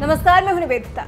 नमस्कार, मैं हूं निवेदिता।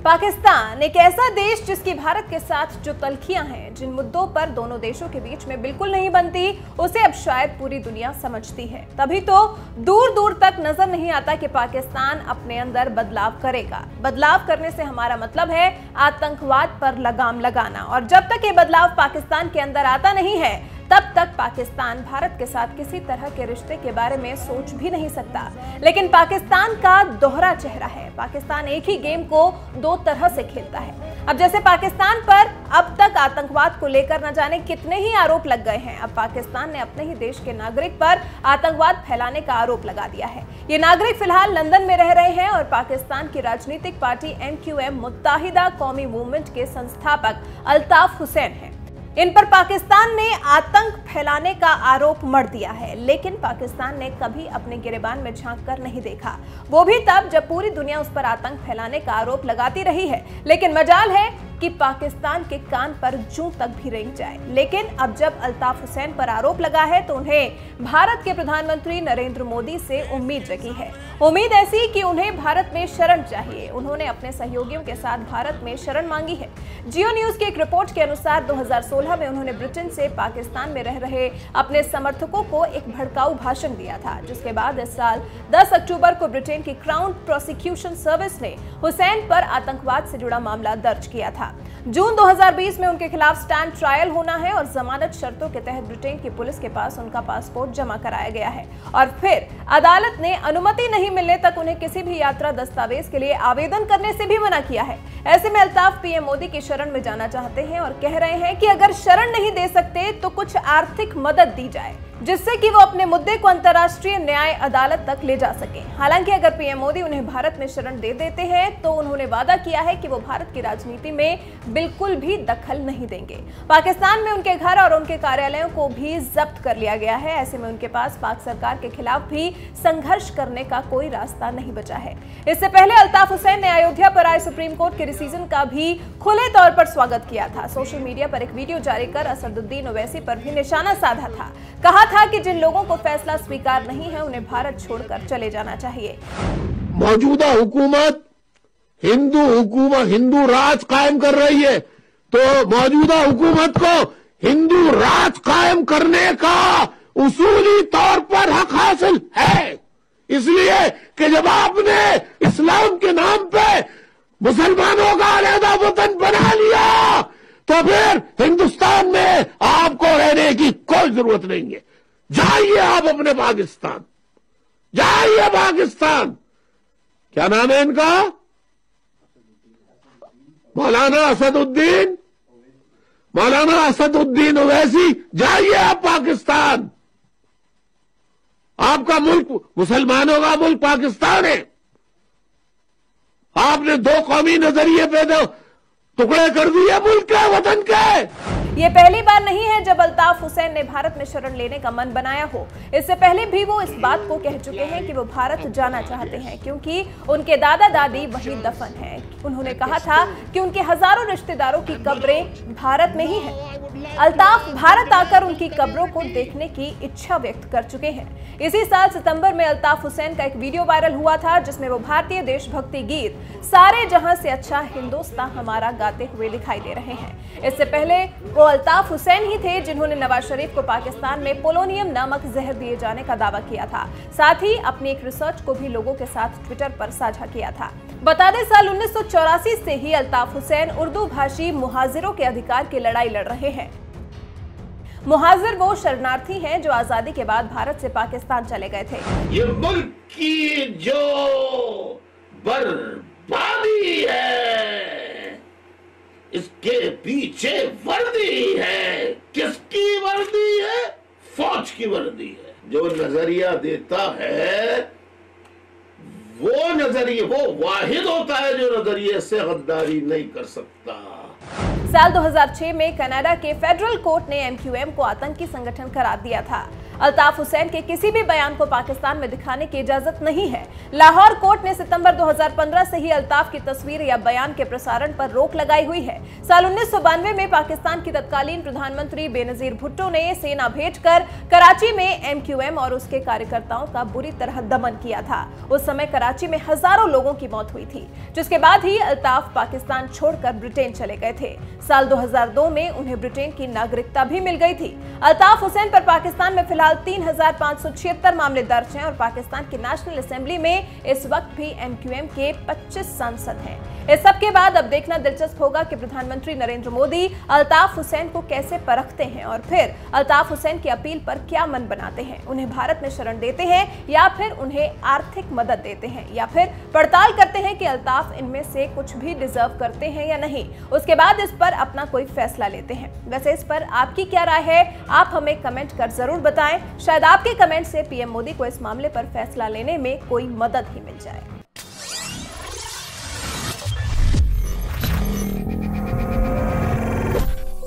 पाकिस्तान एक ऐसा देश जिसकी भारत के साथ जो तल्खियां हैं, जिन मुद्दों पर दोनों देशों के बीच में बिल्कुल नहीं बनती, उसे अब शायद पूरी दुनिया समझती है। तभी तो दूर दूर तक नजर नहीं आता कि पाकिस्तान अपने अंदर बदलाव करेगा। बदलाव करने से हमारा मतलब है आतंकवाद पर लगाम लगाना, और जब तक ये बदलाव पाकिस्तान के अंदर आता नहीं है तब तक पाकिस्तान भारत के साथ किसी तरह के रिश्ते के बारे में सोच भी नहीं सकता। लेकिन पाकिस्तान का दोहरा चेहरा है। पाकिस्तान एक ही गेम को दो तरह से खेलता है। अब जैसे पाकिस्तान पर अब तक आतंकवाद को लेकर न जाने कितने ही आरोप लग गए हैं, अब पाकिस्तान ने अपने ही देश के नागरिक पर आतंकवाद फैलाने का आरोप लगा दिया है। ये नागरिक फिलहाल लंदन में रह रहे हैं और पाकिस्तान की राजनीतिक पार्टी MQM मुत्ताहिदा कौमी मूवमेंट के संस्थापक अल्ताफ हुसैन हैं। इन पर पाकिस्तान ने आतंक फैलाने का आरोप मढ़ दिया है, लेकिन पाकिस्तान ने कभी अपने गिरेबान में झांक कर नहीं देखा। वो भी तब जब पूरी दुनिया उस पर आतंक फैलाने का आरोप लगाती रही है। लेकिन मजाल है कि पाकिस्तान के कान पर जूं तक भी रेंग जाए। लेकिन अब जब अल्ताफ हुसैन पर आरोप लगा है तो उन्हें भारत के प्रधानमंत्री नरेंद्र मोदी से उम्मीद जगी है। उम्मीद ऐसी कि उन्हें भारत में शरण चाहिए। उन्होंने अपने सहयोगियों के साथ भारत में शरण मांगी है। जियो न्यूज की एक रिपोर्ट के अनुसार 2016 में उन्होंने ब्रिटेन से पाकिस्तान में रह रहे अपने समर्थकों को एक भड़काऊ भाषण दिया था, जिसके बाद इस साल 10 अक्टूबर को ब्रिटेन की क्राउन प्रोसिक्यूशन सर्विस ने हुसैन पर आतंकवाद से जुड़ा मामला दर्ज किया था। जून 2020 में उनके खिलाफ स्टैंड ट्रायल होना है और जमानत शर्तों के तहत ब्रिटेन की पुलिस के पास उनका पासपोर्ट जमा कराया गया है, और फिर अदालत ने अनुमति नहीं मिलने तक उन्हें किसी भी यात्रा दस्तावेज के लिए आवेदन करने से भी मना किया है। ऐसे में अल्ताफ PM मोदी की शरण में जाना चाहते हैं और कह रहे हैं कि अगर शरण नहीं दे सकते तो कुछ आर्थिक मदद दी जाए, जिससे कि वो अपने मुद्दे को अंतर्राष्ट्रीय न्याय अदालत तक ले जा सके। हालांकि अगर PM मोदी उन्हें भारत में शरण दे देते हैं तो उन्होंने वादा किया है कि वो भारत की राजनीति में बिल्कुल भी दखल नहीं देंगे। पाकिस्तान में उनके घर और उनके कार्यालयों को भी जब्त कर लिया गया है। ऐसे में उनके पास पाक सरकार के खिलाफ भी संघर्ष करने का कोई रास्ता नहीं बचा है। इससे पहले अल्ताफ हुसैन ने अयोध्या पर आए सुप्रीम कोर्ट के डिसीजन का भी खुले तौर पर स्वागत किया था। सोशल मीडिया पर एक वीडियो जारी कर असदुद्दीन ओवैसी पर भी निशाना साधा था। कहा था कि जिन लोगों को फैसला स्वीकार नहीं है उन्हें भारत छोड़कर चले जाना चाहिए। मौजूदा हुकूमत हिंदू राज कायम कर रही है, तो मौजूदा हुकूमत को हिंदू राज कायम करने का उसूली तौर पर हक हासिल है। इसलिए कि जब आपने इस्लाम के नाम पे मुसलमानों का अलहदा वतन बना लिया तो फिर हिंदुस्तान में आपको रहने की कोई जरूरत नहीं है। जाइए आप अपने पाकिस्तान, जाइए पाकिस्तान। क्या नाम है इनका? मौलाना असदुद्दीन ओवैसी। जाइए आप पाकिस्तान। आपका मुल्क मुसलमानों का मुल्क पाकिस्तान है। आपने दो कौमी नजरिए पे टुकड़े कर दिए मुल्क के, वतन के। ये पहली बार नहीं है जब अल्ताफ हुसैन ने भारत में शरण लेने का मन बनाया हो। इससे पहले भी वो इस बात को कह चुके हैं कि वो भारत जाना चाहते हैं, क्योंकि उनके दादा दादी वहीं दफन हैं। उन्होंने कहा था कि उनके हजारों रिश्तेदारों की कब्रें भारत में ही हैं। अल्ताफ भारत आकर उनकी कब्रों को देखने की इच्छा व्यक्त कर चुके हैं। इसी साल सितंबर में अल्ताफ हुसैन का एक वीडियो वायरल हुआ था, जिसमें वो भारतीय देशभक्ति गीत सारे जहां से अच्छा हिंदुस्तान हमारा गाते हुए दिखाई दे रहे हैं। इससे पहले वो अल्ताफ हुसैन ही थे जिन्होंने नवाज शरीफ को पाकिस्तान में पोलोनियम नामक जहर दिए जाने का दावा किया था। साथ ही अपनी एक रिसर्च को भी लोगों के साथ ट्विटर पर साझा किया था। बता दें, साल 1984 से ही अल्ताफ हुसैन उर्दू भाषी मुहाजिरों के अधिकार की लड़ाई लड़ रहे हैं। मुहाजिर वो शरणार्थी हैं जो आजादी के बाद भारत से पाकिस्तान चले गए थे। ये मुल्क की जो बर्बादी है, इसके पीछे वर्दी है। किसकी वर्दी है? फौज की वर्दी है। जो नजरिया देता है वो नजरिया वो वाहिद होता है जो नजरिए से गद्दारी नहीं कर सकता। साल 2006 में कनाडा के फेडरल कोर्ट ने MQM को आतंकी संगठन करार दिया था। अल्ताफ हुसैन के किसी भी बयान को पाकिस्तान में दिखाने की इजाजत नहीं है। लाहौर कोर्ट ने सितंबर 2015 से ही अल्ताफ की तस्वीर या बयान के प्रसारण पर रोक लगाई हुई है। साल 1992 में पाकिस्तान की तत्कालीन प्रधानमंत्री बेनजीर भुट्टो ने सेना भेजकर कराची में MQM और उसके कार्यकर्ताओं का बुरी तरह दमन किया था। उस समय कराची में हजारों लोगों की मौत हुई थी, जिसके बाद ही अल्ताफ पाकिस्तान छोड़कर ब्रिटेन चले गए थे। साल 2002 में उन्हें ब्रिटेन की नागरिकता भी मिल गई थी। अल्ताफ हुसैन पर पाकिस्तान में फिलहाल 3576 मामले दर्ज हैं और पाकिस्तान की नेशनल असेंबली में इस वक्त भी MQM के 25 सांसद हैं। इस सब के बाद अब देखना दिलचस्प होगा कि प्रधानमंत्री नरेंद्र मोदी अल्ताफ हुसैन को कैसे परखते हैं और फिर अल्ताफ हुसैन की अपील पर क्या मन बनाते हैं। उन्हें भारत में शरण देते हैं या फिर उन्हें आर्थिक मदद देते हैं या फिर पड़ताल करते हैं कि अल्ताफ इनमें से कुछ भी डिजर्व करते हैं या नहीं। उसके बाद इस पर अपना कोई फैसला लेते हैं। वैसे इस पर आपकी क्या राय है, आप हमें कमेंट कर जरूर बताएं। शायद आपके कमेंट से PM मोदी को इस मामले पर फैसला लेने में कोई मदद ही मिल जाए।